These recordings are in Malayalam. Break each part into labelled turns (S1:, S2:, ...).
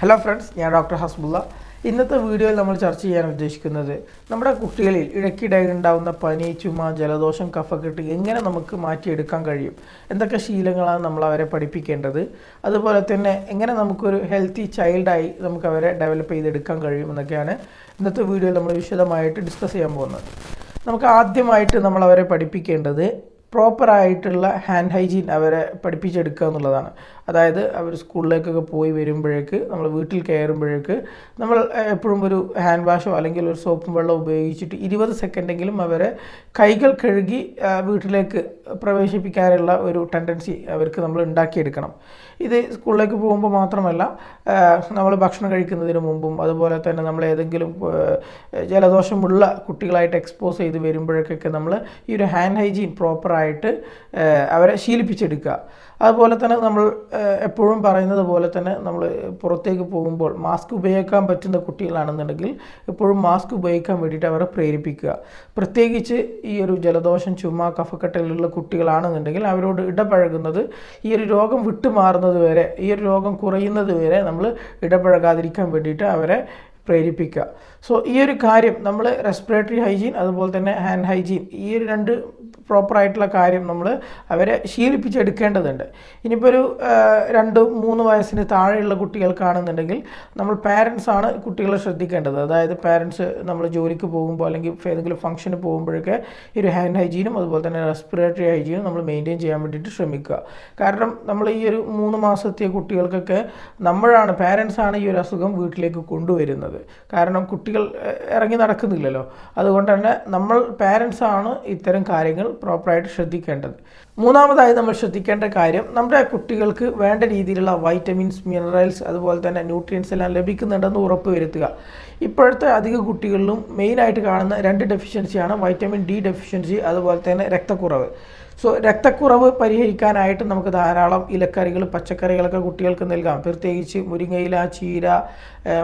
S1: ഹലോ ഫ്രണ്ട്സ്, ഞാൻ ഡോക്ടർ ഹസ്ബുള്ള. ഇന്നത്തെ വീഡിയോയിൽ നമ്മൾ ചർച്ച ചെയ്യാൻ ഉദ്ദേശിക്കുന്നത് നമ്മുടെ കുട്ടികളിൽ ഇടയ്ക്കിടെ ഉണ്ടാകുന്ന പനി, ചുമ, ജലദോഷം, കഫക്കെട്ട് എങ്ങനെ നമുക്ക് മാറ്റിയെടുക്കാൻ കഴിയും, എന്തൊക്കെ ശീലങ്ങളാണ് നമ്മൾ അവരെ പഠിപ്പിക്കേണ്ടത്, അതുപോലെ തന്നെ എങ്ങനെ നമുക്കൊരു ഹെൽത്തി ചൈൽഡായി നമുക്ക് അവരെ ഡെവലപ്പ് ചെയ്തെടുക്കാൻ കഴിയും എന്നൊക്കെയാണ് ഇന്നത്തെ വീഡിയോയിൽ നമ്മൾ വിശദമായിട്ട് ഡിസ്കസ് ചെയ്യാൻ പോകുന്നത്. നമുക്ക് ആദ്യമായിട്ട് നമ്മൾ അവരെ പഠിപ്പിക്കേണ്ടത് പ്രോപ്പറായിട്ടുള്ള ഹാൻഡ് ഹൈജീൻ അവരെ പഠിപ്പിച്ചെടുക്കുക എന്നുള്ളതാണ്. അതായത് അവർ സ്കൂളിലേക്കൊക്കെ പോയി വരുമ്പോഴേക്ക്, നമ്മൾ വീട്ടിൽ കയറുമ്പോഴേക്ക് നമ്മൾ എപ്പോഴും ഒരു ഹാൻഡ് വാഷോ അല്ലെങ്കിൽ ഒരു സോപ്പും വെള്ളം ഉപയോഗിച്ചിട്ട് 20 സെക്കൻഡെങ്കിലും അവരെ കൈകൾ കഴുകി വീട്ടിലേക്ക് പ്രവേശിപ്പിക്കാനുള്ള ഒരു ടെൻഡൻസി അവർക്ക് നമ്മൾ ഉണ്ടാക്കിയെടുക്കണം. ഇത് സ്കൂളിലേക്ക് പോകുമ്പോൾ മാത്രമല്ല, നമ്മൾ ഭക്ഷണം കഴിക്കുന്നതിന് മുമ്പും അതുപോലെ തന്നെ നമ്മൾ ഏതെങ്കിലും ജലദോഷമുള്ള കുട്ടികളായിട്ട് എക്സ്പോസ് ചെയ്ത് വരുമ്പോഴേക്കൊക്കെ നമ്മൾ ഈ ഒരു ഹാൻഡ് ഹൈജീൻ പ്രോപ്പറായിട്ട് അവരെ ശീലിപ്പിച്ചെടുക്കുക. അതുപോലെ തന്നെ നമ്മൾ എപ്പോഴും പറയുന്നത് പോലെ തന്നെ നമ്മൾ പുറത്തേക്ക് പോകുമ്പോൾ മാസ്ക് ഉപയോഗിക്കാൻ പറ്റുന്ന കുട്ടികളാണെന്നുണ്ടെങ്കിൽ എപ്പോഴും മാസ്ക് ഉപയോഗിക്കാൻ വേണ്ടിയിട്ട് അവരെ പ്രേരിപ്പിക്കുക. പ്രത്യേകിച്ച് ഈ ഒരു ജലദോഷം, ചുമ, കഫക്കെട്ടിലുള്ള കുട്ടികളാണെന്നുണ്ടെങ്കിൽ അവരോട് ഇടപഴകുന്നത് ഈ ഒരു രോഗം വിട്ടുമാറുന്നത് വരെ, ഈ ഒരു രോഗം കുറയുന്നത് വരെ നമ്മൾ ഇടപഴകാതിരിക്കാൻ വേണ്ടിയിട്ട് അവരെ പ്രേരിപ്പിക്കുക. സോ ഈ ഒരു കാര്യം നമ്മൾ റെസ്പിറേറ്ററി ഹൈജീൻ അതുപോലെ തന്നെ ഹാൻഡ് ഹൈജീൻ, ഈ ഒരു രണ്ട് പ്രോപ്പറായിട്ടുള്ള കാര്യം നമ്മൾ അവരെ ശീലിപ്പിച്ചെടുക്കേണ്ടതുണ്ട്. ഇനിയിപ്പോൾ ഒരു 2-3 വയസ്സിന് താഴെയുള്ള കുട്ടികൾക്കാണെന്നുണ്ടെങ്കിൽ നമ്മൾ പാരൻസാണ് കുട്ടികളെ ശ്രദ്ധിക്കേണ്ടത്. അതായത് പാരൻസ് നമ്മൾ ജോലിക്ക് പോകുമ്പോൾ അല്ലെങ്കിൽ ഏതെങ്കിലും ഫംഗ്ഷന് പോകുമ്പോഴൊക്കെ ഈ ഒരു ഹാൻഡ് ഹൈജീനും അതുപോലെ തന്നെ റെസ്പിറേറ്ററി ഹൈജീനും നമ്മൾ മെയിൻറ്റെയിൻ ചെയ്യാൻ വേണ്ടിയിട്ട് ശ്രമിക്കുക. കാരണം നമ്മൾ ഈ ഒരു 3 മാസത്തെ കുട്ടികൾക്കൊക്കെ നമ്മളാണ്, പാരൻസാണ് ഈ ഒരു അസുഖം വീട്ടിലേക്ക് കൊണ്ടുവരുന്നത്. കാരണം കുട്ടികൾ ഇറങ്ങി നടക്കുന്നില്ലല്ലോ. അതുകൊണ്ട് തന്നെ നമ്മൾ പാരൻസാണ് ഇത്തരം കാര്യങ്ങൾ പ്രോപ്പറായിട്ട് ശ്രദ്ധിക്കേണ്ടത്. മൂന്നാമതായി നമ്മൾ ശ്രദ്ധിക്കേണ്ട കാര്യം, നമ്മുടെ കുട്ടികൾക്ക് വേണ്ട രീതിയിലുള്ള വൈറ്റമിൻസ്, മിനറൽസ് അതുപോലെ തന്നെ ന്യൂട്രിയൻസ് എല്ലാം ലഭിക്കുന്നുണ്ടെന്ന് ഉറപ്പ് വരുത്തുക. ഇപ്പോഴത്തെ അധിക കുട്ടികളിലും മെയിനായിട്ട് കാണുന്ന 2 ഡെഫിഷ്യൻസിയാണ് വൈറ്റമിൻ ഡി ഡെഫിഷ്യൻസി അതുപോലെ തന്നെ രക്തക്കുറവ്. സോ രക്തക്കുറവ് പരിഹരിക്കാനായിട്ട് നമുക്ക് ധാരാളം ഇലക്കറികൾ, പച്ചക്കറികളൊക്കെ കുട്ടികൾക്ക് നൽകാം. പ്രത്യേകിച്ച് മുരിങ്ങയില, ചീര,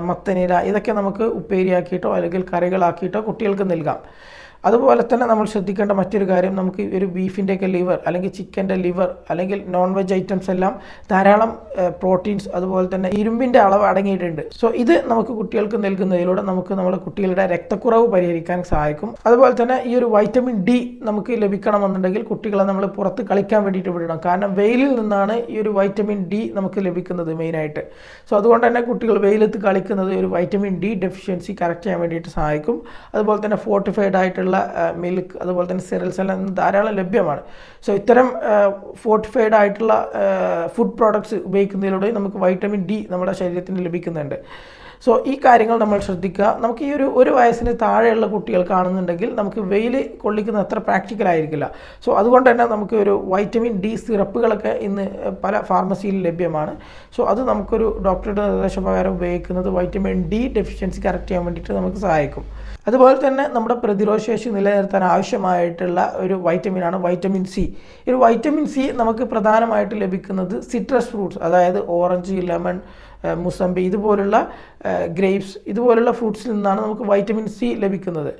S1: മത്തനില, ഇതൊക്കെ നമുക്ക് ഉപ്പേരിയാക്കിയിട്ടോ അല്ലെങ്കിൽ കറികളാക്കിയിട്ടോ കുട്ടികൾക്ക് നൽകാം. അതുപോലെ തന്നെ നമ്മൾ ശ്രദ്ധിക്കേണ്ട മറ്റൊരു കാര്യം, നമുക്ക് ഒരു ബീഫിൻ്റെയൊക്കെ ലിവർ അല്ലെങ്കിൽ ചിക്കൻ്റെ ലിവർ അല്ലെങ്കിൽ നോൺ വെജ് ഐറ്റംസ് എല്ലാം ധാരാളം പ്രോട്ടീൻസ് അതുപോലെ തന്നെ ഇരുമ്പിൻ്റെ അളവ് അടങ്ങിയിട്ടുണ്ട്. സോ ഇത് നമുക്ക് കുട്ടികൾക്ക് നൽകുന്നതിലൂടെ നമുക്ക് നമ്മുടെ കുട്ടികളുടെ രക്തക്കുറവ് പരിഹരിക്കാൻ സഹായിക്കും. അതുപോലെ തന്നെ ഈ ഒരു വൈറ്റമിൻ ഡി നമുക്ക് ലഭിക്കണമെന്നുണ്ടെങ്കിൽ കുട്ടികളെ നമ്മൾ പുറത്ത് കളിക്കാൻ വേണ്ടിയിട്ട് വിടണം. കാരണം വെയിലിൽ നിന്നാണ് ഈ ഒരു വൈറ്റമിൻ ഡി നമുക്ക് ലഭിക്കുന്നത് മെയിനായിട്ട്. സോ അതുകൊണ്ട് തന്നെ കുട്ടികൾ വെയിലത്ത് കളിക്കുന്നത് ഒരു വൈറ്റമിൻ ഡി ഡെഫിഷ്യൻസി കറക്റ്റ് ചെയ്യാൻ വേണ്ടിയിട്ട് സഹായിക്കും. അതുപോലെ തന്നെ ഫോർട്ടിഫൈഡ് ആയിട്ടുള്ള മിൽക്ക് അതുപോലെ തന്നെ സിറൽസ് എല്ലാം ധാരാളം ലഭ്യമാണ്. സോ ഇത്തരം ഫോർട്ടിഫൈഡ് ആയിട്ടുള്ള ഫുഡ് പ്രോഡക്ട്സ് ഉപയോഗിക്കുന്നതിലൂടെ നമുക്ക് വൈറ്റമിൻ ഡി നമ്മുടെ ശരീരത്തിന് ലഭിക്കുന്നുണ്ട്. സോ ഈ കാര്യങ്ങൾ നമ്മൾ ശ്രദ്ധിക്കുക. നമുക്ക് ഈ ഒരു വയസ്സിന് താഴെയുള്ള കുട്ടികൾക്കാണെന്നുണ്ടെങ്കിൽ നമുക്ക് വെയിൽ കൊള്ളിക്കുന്നത് അത്ര പ്രാക്ടിക്കൽ ആയിരിക്കില്ല. സോ അതുകൊണ്ട് തന്നെ നമുക്ക് ഒരു വൈറ്റമിൻ ഡി സിറപ്പുകളൊക്കെ ഇന്ന് പല ഫാർമസിയിൽ ലഭ്യമാണ്. സോ അത് നമുക്കൊരു ഡോക്ടറുടെ നിർദ്ദേശപ്രകാരം ഉപയോഗിക്കുന്നത് വൈറ്റമിൻ ഡി ഡെഫിഷ്യൻസി കറക്റ്റ് ചെയ്യാൻ വേണ്ടിയിട്ട് നമുക്ക് സഹായിക്കും. അതുപോലെ തന്നെ നമ്മുടെ പ്രതിരോധശേഷി നിലനിർത്താൻ ആവശ്യമായിട്ടുള്ള ഒരു വൈറ്റമിനാണ് വൈറ്റമിൻ സി. ഈ ഒരു വൈറ്റമിൻ സി നമുക്ക് പ്രധാനമായിട്ട് ലഭിക്കുന്നത് സിട്രസ് ഫ്രൂട്ട്സ്, അതായത് ഓറഞ്ച്, ലെമൺ, മുസംബി ഇതുപോലുള്ള ഗ്രേപ്സ് ഇതുപോലുള്ള ഫ്രൂട്ട്സിൽ നിന്നാണ് നമുക്ക് വൈറ്റമിൻ സി ലഭിക്കുന്നത്.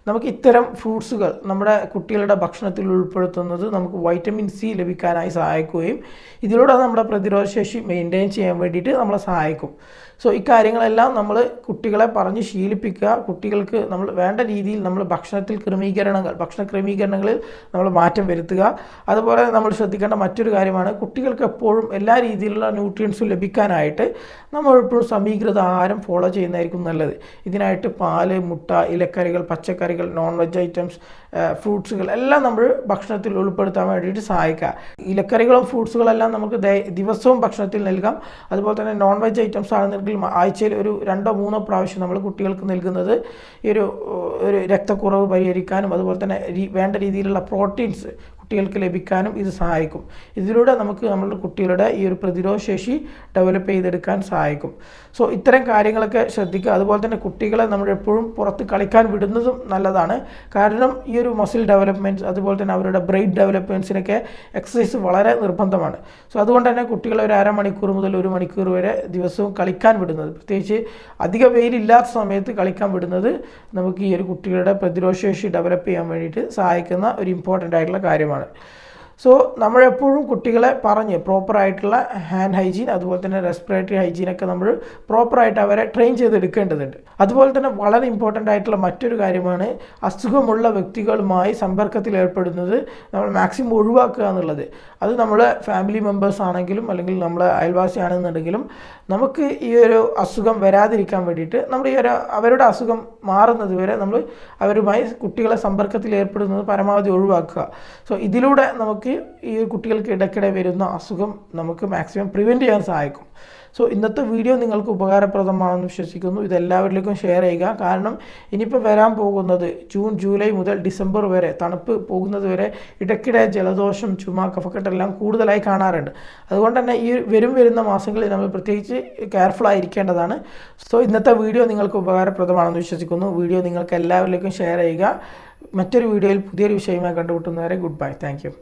S1: നമുക്ക് ഇത്തരം ഫ്രൂട്ട്സുകൾ നമ്മുടെ കുട്ടികളുടെ ഭക്ഷണത്തിൽ ഉൾപ്പെടുത്തുന്നത് നമുക്ക് വൈറ്റമിൻ സി ലഭിക്കാനായി സഹായിക്കുകയും ഇതിലൂടെ നമ്മുടെ പ്രതിരോധശേഷി മെയിൻറ്റെയിൻ ചെയ്യാൻ വേണ്ടിയിട്ട് നമ്മളെ സഹായിക്കും. സോ ഇക്കാര്യങ്ങളെല്ലാം നമ്മൾ കുട്ടികളെ പറഞ്ഞ് ശീലിപ്പിക്കുക. കുട്ടികൾക്ക് നമ്മൾ വേണ്ട രീതിയിൽ നമ്മൾ ഭക്ഷണ ക്രമീകരണങ്ങളിൽ നമ്മൾ മാറ്റം വരുത്തുക. അതുപോലെ നമ്മൾ ശ്രദ്ധിക്കേണ്ട മറ്റൊരു കാര്യമാണ്, കുട്ടികൾക്ക് എപ്പോഴും എല്ലാ രീതിയിലുള്ള ന്യൂട്രിയൻസും ലഭിക്കാനായിട്ട് നമ്മൾ എപ്പോഴും സമീകൃത ആഹാരം ഫോളോ ചെയ്യുന്നതായിരിക്കും നല്ലത്. ഇതിനായിട്ട് പാല്, മുട്ട, ഇലക്കറികൾ, പച്ചക്കറികൾ, നോൺ വെജ് ഐറ്റംസ്, ഫ്രൂട്ട്സുകൾ എല്ലാം നമ്മൾ ഭക്ഷണത്തിൽ ഉൾപ്പെടുത്താൻ വേണ്ടിയിട്ട് സഹായിക്കുക. ഇലക്കറികളും ഫ്രൂട്ട്സുകളെല്ലാം നമുക്ക് ദിവസവും ഭക്ഷണത്തിൽ നൽകാം. അതുപോലെ തന്നെ നോൺ വെജ് ഐറ്റംസ് ആണെന്നെങ്കിൽ ആഴ്ചയിൽ ഒരു 2-3 പ്രാവശ്യം നമ്മൾ കുട്ടികൾക്ക് നൽകുന്നത് ഈ ഒരു രക്തക്കുറവ് പരിഹരിക്കാനും അതുപോലെ തന്നെ വേണ്ട രീതിയിലുള്ള പ്രോട്ടീൻസ് കുട്ടികൾക്ക് ലഭിക്കാനും ഇത് സഹായിക്കും. ഇതിലൂടെ നമുക്ക് നമ്മളുടെ കുട്ടികളുടെ ഈ ഒരു പ്രതിരോധശേഷി ഡെവലപ്പ് ചെയ്തെടുക്കാൻ സഹായിക്കും. സോ ഇത്തരം കാര്യങ്ങളൊക്കെ ശ്രദ്ധിക്കുക. അതുപോലെ തന്നെ കുട്ടികളെ നമ്മൾ എപ്പോഴും പുറത്ത് കളിക്കാൻ വിടുന്നതും നല്ലതാണ്. കാരണം ഈ ഒരു മസിൽ ഡെവലപ്മെൻറ്റ്സ് അതുപോലെ തന്നെ അവരുടെ ബ്രെയിൻ ഡെവലപ്മെൻറ്റ്സിനൊക്കെ എക്സസൈസ് വളരെ നിർബന്ധമാണ്. സോ അതുകൊണ്ട് തന്നെ കുട്ടികളെ ഒരു 1/2 മണിക്കൂർ മുതൽ 1 മണിക്കൂർ വരെ ദിവസവും കളിക്കാൻ വിടുന്നത്, പ്രത്യേകിച്ച് അധിക വെയിലില്ലാത്ത സമയത്ത് കളിക്കാൻ വിടുന്നത് നമുക്ക് ഈ ഒരു കുട്ടികളുടെ പ്രതിരോധശേഷി ഡെവലപ്പ് ചെയ്യാൻ വേണ്ടിയിട്ട് സഹായിക്കുന്ന ഒരു ഇമ്പോർട്ടൻ്റ് ആയിട്ടുള്ള കാര്യമാണ്. സോ നമ്മളെപ്പോഴും കുട്ടികളെ പറഞ്ഞ് പ്രോപ്പറായിട്ടുള്ള ഹാൻഡ് ഹൈജീൻ അതുപോലെ തന്നെ റെസ്പിറേറ്ററി ഹൈജീനൊക്കെ നമ്മൾ പ്രോപ്പറായിട്ട് അവരെ ട്രെയിൻ ചെയ്തെടുക്കേണ്ടതുണ്ട്. അതുപോലെ തന്നെ വളരെ ഇമ്പോർട്ടൻ്റ് ആയിട്ടുള്ള മറ്റൊരു കാര്യമാണ് അസുഖമുള്ള വ്യക്തികളുമായി സമ്പർക്കത്തിൽ ഏർപ്പെടുന്നത് നമ്മൾ മാക്സിമം ഒഴിവാക്കുക എന്നുള്ളത്. അത് നമ്മളെ ഫാമിലി മെമ്പേഴ്സ് ആണെങ്കിലും അല്ലെങ്കിൽ നമ്മളെ അയൽവാസി ആണെന്നുണ്ടെങ്കിലും നമുക്ക് ഈ ഒരു അസുഖം വരാതിരിക്കാൻ വേണ്ടിയിട്ട് നമ്മൾ ഈ ഒരു അവരുടെ അസുഖം മാറുന്നത് വരെ നമ്മൾ അവരുമായി കുട്ടികളെ സമ്പർക്കത്തിൽ ഏർപ്പെടുന്നത് പരമാവധി ഒഴിവാക്കുക. സോ ഇതിലൂടെ നമുക്ക് ഈ കുട്ടികൾക്ക് ഇടയ്ക്കിടെ വരുന്ന അസുഖം നമുക്ക് മാക്സിമം പ്രിവെൻറ്റ് ചെയ്യാൻ സഹായിക്കും. സോ ഇന്നത്തെ വീഡിയോ നിങ്ങൾക്ക് ഉപകാരപ്രദമാണെന്ന് വിശ്വസിക്കുന്നു. ഇതെല്ലാവരിലേക്കും ഷെയർ ചെയ്യുക. കാരണം ഇനിയിപ്പോൾ വരാൻ പോകുന്നത് ജൂൺ ജൂലൈ മുതൽ ഡിസംബർ വരെ തണുപ്പ് പോകുന്നത് വരെ ഇടയ്ക്കിടെ ജലദോഷം ചുമ കഫക്കെട്ടെല്ലാം കൂടുതലായി കാണാറുണ്ട്. അതുകൊണ്ട് തന്നെ ഈ വരുന്ന മാസങ്ങളിൽ നമ്മൾ പ്രത്യേകിച്ച് കെയർഫുൾ ആയിരിക്കേണ്ടതാണ്. സോ ഇന്നത്തെ വീഡിയോ നിങ്ങൾക്ക് ഉപകാരപ്രദമാണെന്ന് വിശ്വസിക്കുന്നു. വീഡിയോ നിങ്ങൾക്ക് എല്ലാവരിലേക്കും ഷെയർ ചെയ്യുക. മറ്റൊരു വീഡിയോയിൽ പുതിയൊരു വിഷയമായി കണ്ടുമുട്ടുന്നവരെ ഗുഡ് ബൈ. Thank you.